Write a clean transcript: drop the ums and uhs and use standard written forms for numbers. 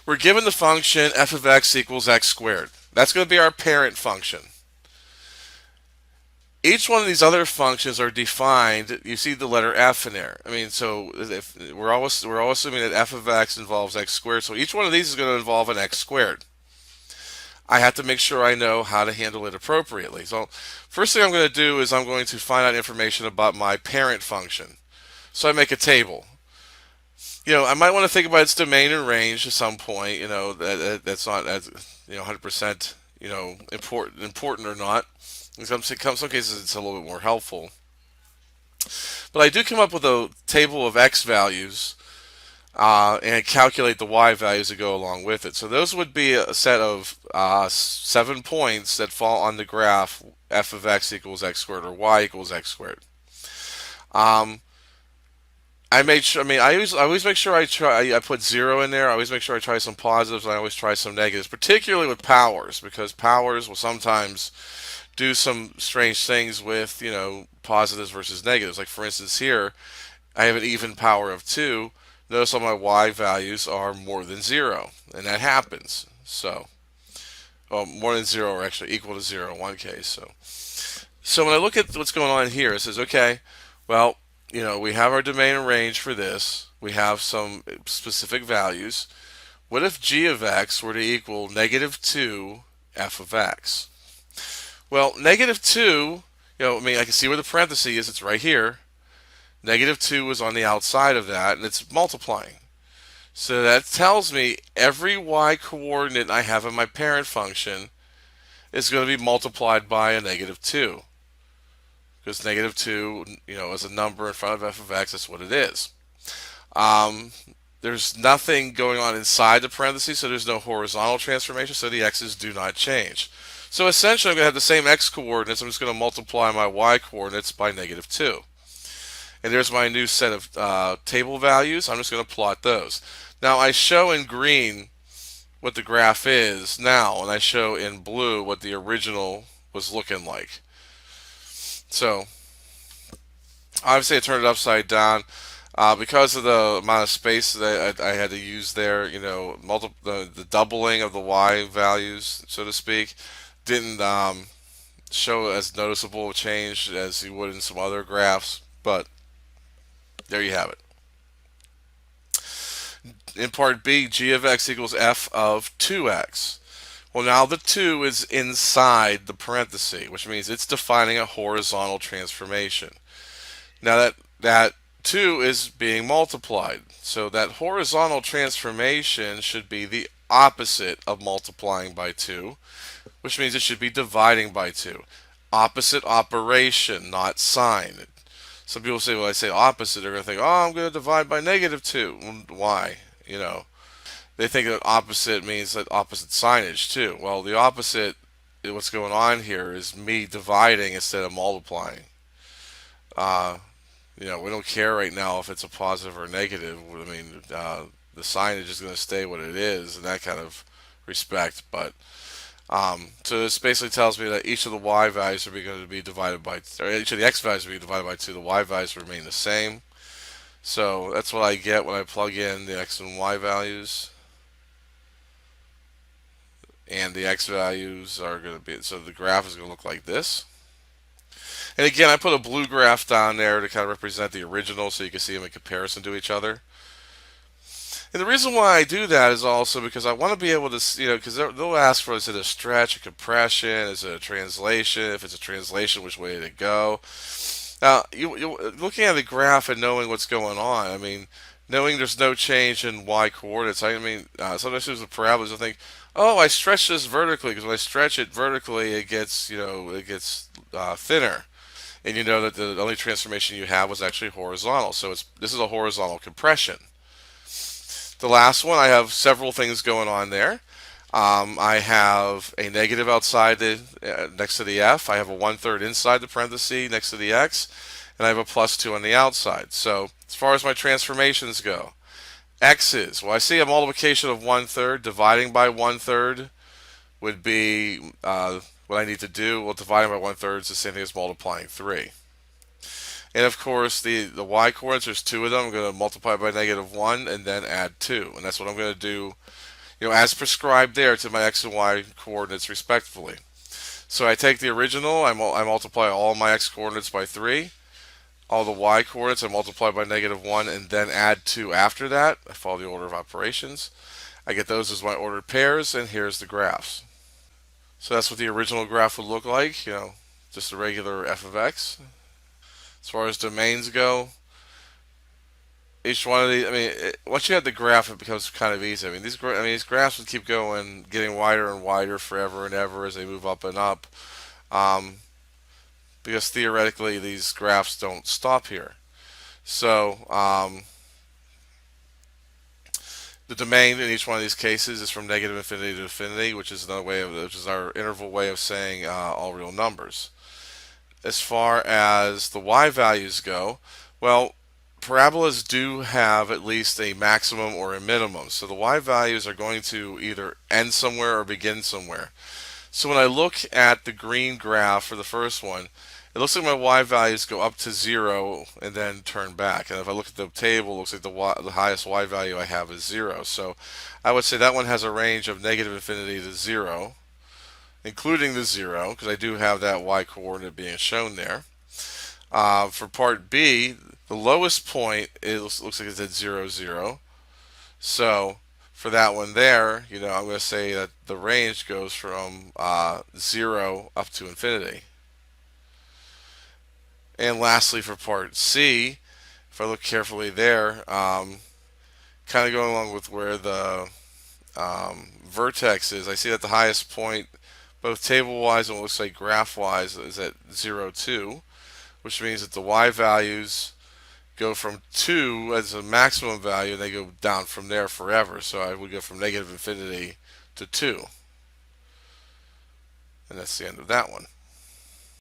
We're given the function f of x equals x squared. That's going to be our parent function. Each one of these other functions are defined. You see the letter f in there. I mean, so if we're always assuming that f of x involves x squared. So each one of these is going to involve an x squared. I have to make sure I know how to handle it appropriately. So first thing I'm going to do is I'm going to find out information about my parent function. So I make a table. I might want to think about its domain and range at some point. That's not as 100% important or not. In some cases, it's a little bit more helpful. But I do come up with a table of x values and calculate the y values that go along with it. So those would be a set of 7 points that fall on the graph f of x equals x squared or y equals x squared. Um, I made sure. I mean, I always make sure I put zero in there. I always make sure I try some positives, and I always try some negatives, particularly with powers, because powers will sometimes do some strange things with positives versus negatives. Like for instance, here I have an even power of 2. Notice all my y values are more than 0, and that happens. So, well, more than 0 or actually equal to 0 in one case. So when I look at what's going on here, it says, okay, well, we have our domain and range for this. We have some specific values. What if g of x were to equal negative 2 f of x? Well, negative 2, I can see where the parenthesis is. It's right here. Negative 2 is on the outside of that, and it's multiplying. So that tells me every y coordinate I have in my parent function is going to be multiplied by a negative 2. Because negative 2, is a number in front of f of x. That's what it is. Um, there's nothing going on inside the parentheses, so there's no horizontal transformation, so the x's do not change. So essentially, I'm going to have the same x coordinates. I'm just going to multiply my y coordinates by negative 2. And there's my new set of table values. I'm just going to plot those. Now I show in green what the graph is now, and I show in blue what the original was looking like. So obviously I turned it upside down because of the amount of space that I had to use there. The doubling of the y values, so to speak, didn't show as noticeable a change as you would in some other graphs, but there you have it. In part B, g of x equals f of 2x. Well, now the 2 is inside the parenthesis, which means it's defining a horizontal transformation. Now that 2 is being multiplied. So that horizontal transformation should be the opposite of multiplying by 2, which means it should be dividing by 2. Opposite operation, not sign. Some people say, well, I say opposite, they're going to think, oh, I'm going to divide by negative 2. Why? They think that opposite means that opposite signage too. Well, the opposite, what's going on here is me dividing instead of multiplying. Uh, we don't care right now if it's a positive or negative. I mean, the signage is going to stay what it is in that kind of respect. But so this basically tells me that each of the y values are going to be divided by, or each of the x values will be divided by 2. The y values remain the same. So that's what I get when I plug in the x and y values. And the x values are going to be, so the graph is going to look like this. And again, I put a blue graph down there to kind of represent the original so you can see them in comparison to each other. And the reason why I do that is also because I want to be able to, because they'll ask for, is it a stretch, a compression, is it a translation? If it's a translation, which way did it go? Now, looking at the graph and knowing what's going on, I mean, knowing there's no change in y coordinates, I mean, sometimes there's a parabolas, I think, oh, I stretch this vertically, because when I stretch it vertically, it gets, thinner. And you know that the only transformation you have was actually horizontal. So this is a horizontal compression. The last one, I have several things going on there. I have a negative outside next to the f. I have a 1/3 inside the parenthesis next to the x. And I have a +2 on the outside. So as far as my transformations go, x's, well, I see a multiplication of 1/3. Dividing by 1/3 would be what I need to do. Well, dividing by 1/3 is the same thing as multiplying 3. And of course, the y coordinates, there's 2 of them. I'm going to multiply by -1 and then add 2. And that's what I'm going to do, as prescribed there to my x and y coordinates respectively. So I take the original, I multiply all my x coordinates by 3, all the y coordinates I multiply by -1, and then add 2 after that. I follow the order of operations. I get those as my ordered pairs, and here's the graphs. So that's what the original graph would look like, just a regular f of x. As far as domains go, each one of these, once you have the graph, it becomes kind of easy. These graphs would keep going, getting wider and wider forever and ever as they move up and up, um, because theoretically these graphs don't stop here. So the domain in each one of these cases is from negative infinity to infinity, which is which is our interval way of saying all real numbers. As far as the y values go, well, parabolas do have at least a maximum or a minimum. So the y values are going to either end somewhere or begin somewhere. So when I look at the green graph for the first one, it looks like my y values go up to 0 and then turn back. And if I look at the table, it looks like the highest y value I have is 0. So I would say that one has a range of negative infinity to 0, including the 0, because I do have that y coordinate being shown there. For part B, the lowest point looks like it's at 0, 0. So for that one there, I'm going to say that the range goes from 0 up to infinity. And lastly, for part C, if I look carefully there, kind of going along with where the vertex is, I see that the highest point, both table-wise and what looks like graph-wise, is at 0, 2, which means that the y values go from 2 as a maximum value, and they go down from there forever. So I would go from negative infinity to 2. And that's the end of that one.